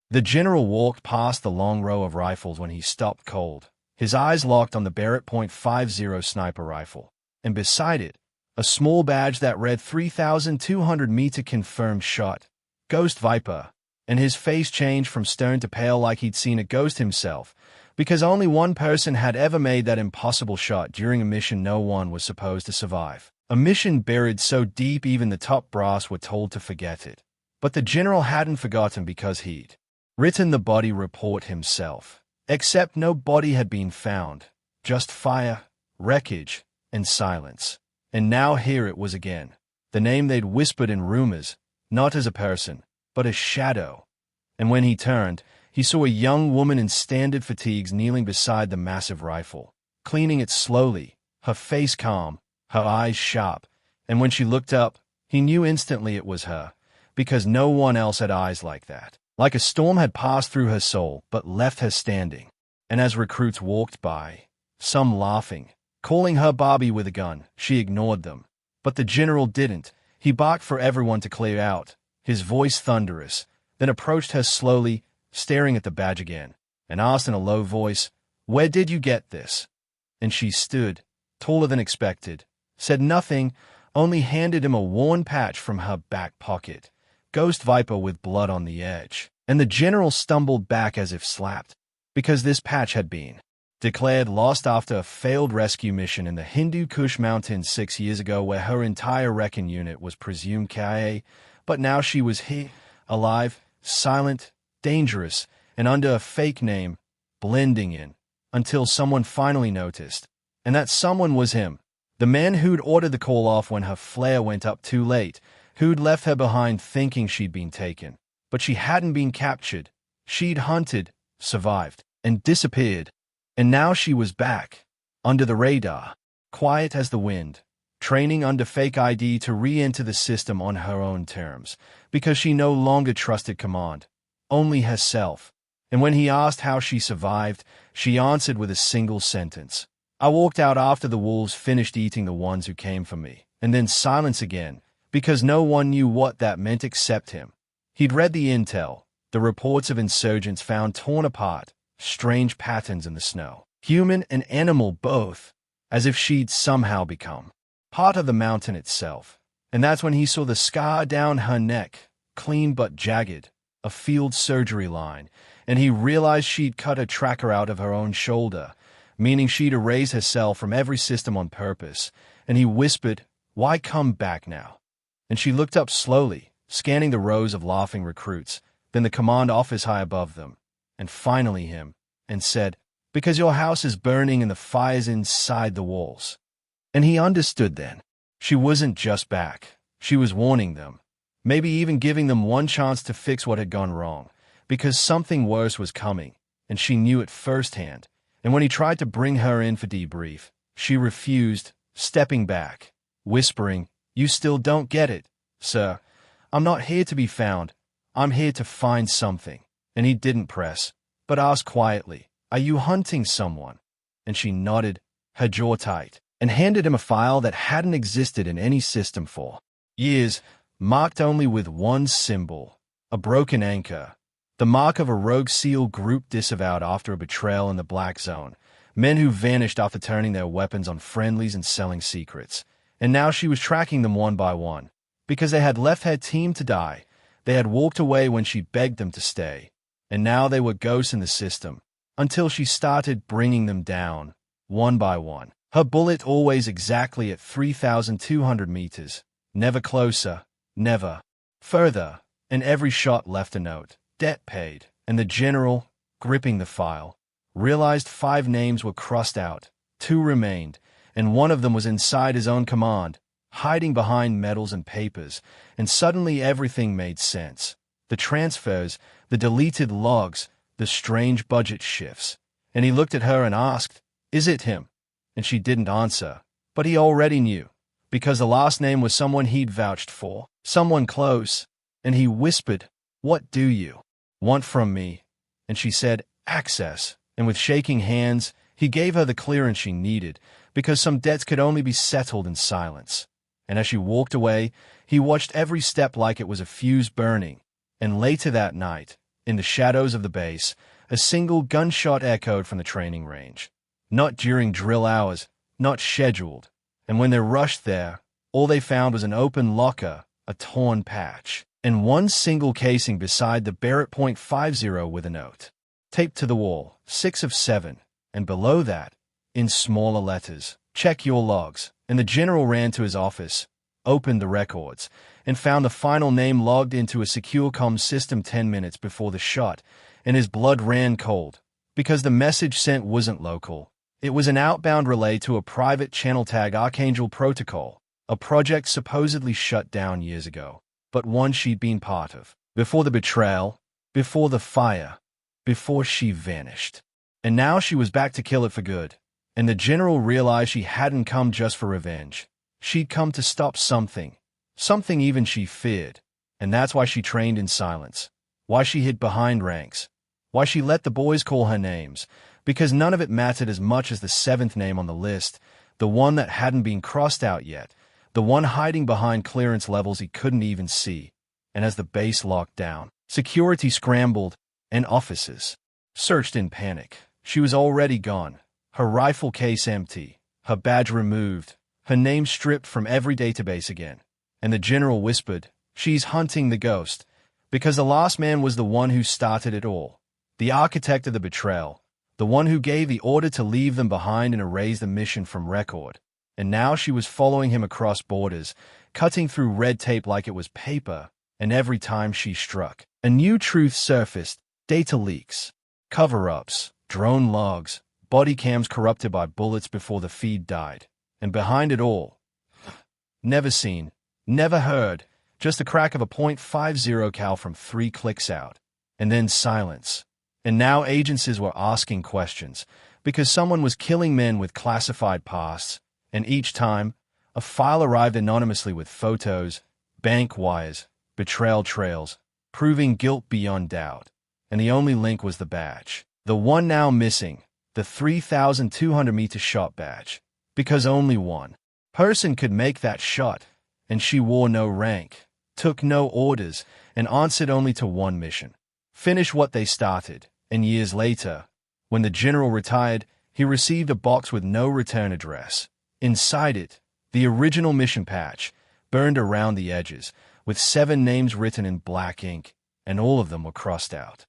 The general walked past the long row of rifles when he stopped cold. His eyes locked on the Barrett .50 sniper rifle, and beside it, a small badge that read 3,200-meter confirmed shot, Ghost Viper, and his face changed from stern to pale like he'd seen a ghost himself, because only one person had ever made that impossible shot during a mission no one was supposed to survive. A mission buried so deep even the top brass were told to forget it. But the general hadn't forgotten because he'd written the body report himself. Except no body had been found, just fire, wreckage, and silence. And now here it was again, the name they'd whispered in rumors, not as a person, but a shadow. And when he turned, he saw a young woman in standard fatigues kneeling beside the massive rifle, cleaning it slowly, her face calm, her eyes sharp, and when she looked up, he knew instantly it was her, because no one else had eyes like that. Like a storm had passed through her soul, but left her standing. And as recruits walked by, some laughing, calling her Barbie with a gun, she ignored them. But the general didn't. He barked for everyone to clear out, his voice thunderous, then approached her slowly, staring at the badge again, and asked in a low voice, "Where did you get this?" And she stood, taller than expected, said nothing, only handed him a worn patch from her back pocket. Ghost Viper with blood on the edge. And the general stumbled back as if slapped, because this patch had been declared lost after a failed rescue mission in the Hindu Kush Mountains 6 years ago where her entire wrecking unit was presumed KIA, but now she was here, alive, silent, dangerous, and under a fake name, blending in, until someone finally noticed. And that someone was him, the man who'd ordered the call off when her flare went up too late, who'd left her behind thinking she'd been taken. But she hadn't been captured. She'd hunted, survived, and disappeared. And now she was back, under the radar, quiet as the wind, training under fake ID to re-enter the system on her own terms, because she no longer trusted command, only herself. And when he asked how she survived, she answered with a single sentence. "I walked out after the wolves finished eating the ones who came for me." And then silence again, because no one knew what that meant except him. He'd read the intel, the reports of insurgents found torn apart, strange patterns in the snow, human and animal both, as if she'd somehow become part of the mountain itself. And that's when he saw the scar down her neck, clean but jagged, a field surgery line, and he realized she'd cut a tracker out of her own shoulder, meaning she'd erased herself from every system on purpose. And he whispered, "Why come back now?" And she looked up slowly, scanning the rows of laughing recruits, then the command office high above them, and finally him, and said, "Because your house is burning and the fire's inside the walls." And he understood then. She wasn't just back. She was warning them, maybe even giving them one chance to fix what had gone wrong, because something worse was coming, and she knew it firsthand. And when he tried to bring her in for debrief, she refused, stepping back, whispering, "You still don't get it, sir. I'm not here to be found. I'm here to find something." And he didn't press, but asked quietly, "Are you hunting someone?" And she nodded, her jaw tight, and handed him a file that hadn't existed in any system for years, marked only with one symbol, a broken anchor, the mark of a rogue SEAL group disavowed after a betrayal in the Black Zone, men who vanished after turning their weapons on friendlies and selling secrets. And now she was tracking them one by one, because they had left her team to die. They had walked away when she begged them to stay, and now they were ghosts in the system, until she started bringing them down, one by one. Her bullet always exactly at 3,200 meters, never closer, never further, and every shot left a note, "Debt paid." And the general, gripping the file, realized 5 names were crossed out, 2 remained, and one of them was inside his own command, hiding behind medals and papers, and suddenly everything made sense. The transfers, the deleted logs, the strange budget shifts. And he looked at her and asked, "Is it him?" And she didn't answer, but he already knew, because the last name was someone he'd vouched for, someone close. And he whispered, "What do you want from me?" And she said, "Access." And with shaking hands, he gave her the clearance she needed, because some debts could only be settled in silence. And as she walked away, he watched every step like it was a fuse burning. And later that night, In the shadows of the base, a single gunshot echoed from the training range. Not during drill hours, not scheduled. And when they rushed there, all they found was an open locker, a torn patch, and one single casing beside the Barrett .50 with a note. Taped to the wall, 6 of 7, and below that, in smaller letters, check your logs. And the general ran to his office, opened the records, and found the final name logged into a secure comms system 10 minutes before the shot, and his blood ran cold, because the message sent wasn't local. It was an outbound relay to a private channel tag Archangel Protocol, a project supposedly shut down years ago, but one she'd been part of. Before the betrayal, before the fire, before she vanished. And now she was back to kill it for good. And the general realized she hadn't come just for revenge. She'd come to stop something even she feared. And that's why she trained in silence, why she hid behind ranks, why she let the boys call her names, because none of it mattered as much as the 7th name on the list, the one that hadn't been crossed out yet, the one hiding behind clearance levels he couldn't even see. And as the base locked down, security scrambled, and officers searched in panic. She was already gone. Her rifle case empty, her badge removed, her name stripped from every database again. And the general whispered, "She's hunting the ghost," because the last man was the one who started it all, the architect of the betrayal, the one who gave the order to leave them behind and erase the mission from record. And now she was following him across borders, cutting through red tape like it was paper, and every time she struck, a new truth surfaced: data leaks, cover-ups, drone logs, body cams corrupted by bullets before the feed died. And behind it all, never seen, never heard, just the crack of a .50 cal from 3 clicks out. And then silence. And now agencies were asking questions, because someone was killing men with classified pasts, and each time, a file arrived anonymously with photos, bank wires, betrayal trails, proving guilt beyond doubt. And the only link was the badge. The one now missing, the 3,200-meter shot badge. Because only one person could make that shot, and she wore no rank, took no orders, and answered only to one mission: finish what they started. And years later, when the general retired, he received a box with no return address. Inside it, the original mission patch, burned around the edges, with 7 names written in black ink, and all of them were crossed out.